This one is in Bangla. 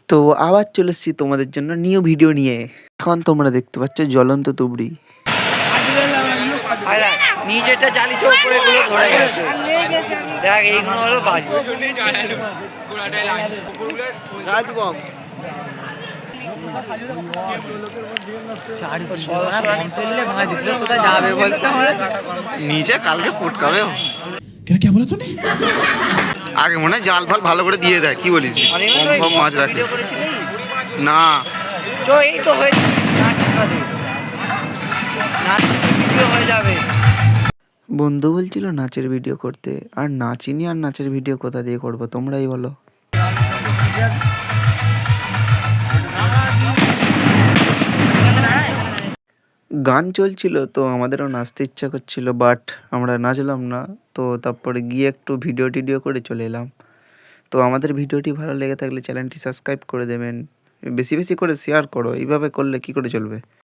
তো আবার চলে এসেছি তোমাদের জন্য নিউ ভিডিও নিয়ে। এখন তোমরা দেখতে পাচ্ছ জ্বলন্ত তুবড়ি। নিচেরটা জ্বালিয়েছে, উপরে গুলো ধরে গেছে। দেখ এইগুলো হলো বাড়ি গাছ বম। নিচে কালকে পটকাবে। আগে মনে হয় জাল ফাল ভালো করে দিয়ে দেয়, কি বলিস? কম মাছ রাখে না। তো এই তো হয়েছে, হয়ে যাবে। বন্ধু বলছিল নাচের ভিডিও করতে, আর নাচিনি, আর নাচের ভিডিও কোথা দিয়ে করবো তোমরাই বলো। গান চলছিল তো আমাদেরও নাচতে ইচ্ছা করছিল, বাট আমরা নাচলাম না। তো তারপরে গিয়ে একটু ভিডিও টিডিও করে চলে এলাম। তো আমাদের ভিডিওটি ভালো লেগে থাকলে চ্যানেলটি সাবস্ক্রাইব করে দেবেন, বেশি বেশি করে শেয়ার করো, এইভাবে করলে কি করে চলবে।